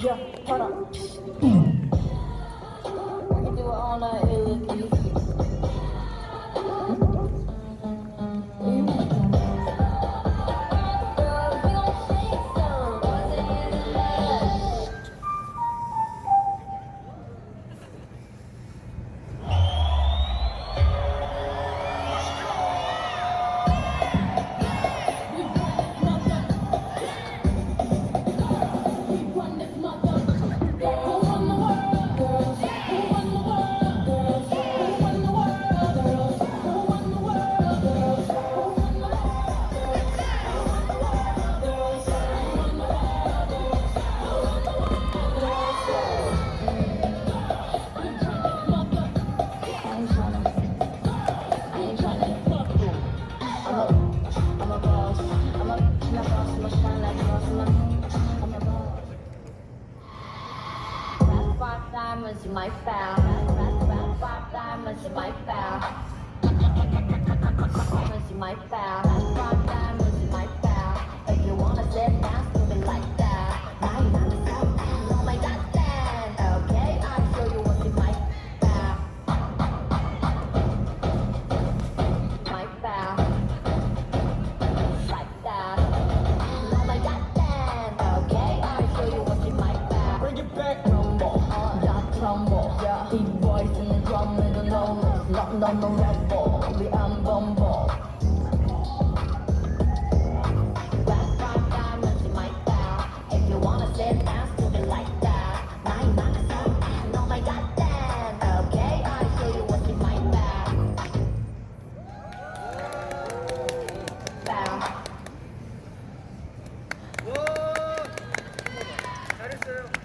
Yeah, hold on. We can do it all night, hey, Licky. Diamonds in my foul. Diamonds in my foul. Diamonds in my foul. Diamonds in my foul. If you wanna sit down, do it like that. Now you understand. Oh my God, then. Okay, I'll show you what's in my foul. My foul. Like that. Oh my God, then. Okay, I'll show you what's in my foul. Bring it back, rumble. Rumble. Yeah. Big boys in the drum with the no, no rumble. We bumble. Diamonds in my foul. If you wanna sit down, do it like that. Now you understand. Oh my God, then. Okay, I'll show you what's in my foul. 잘했어요.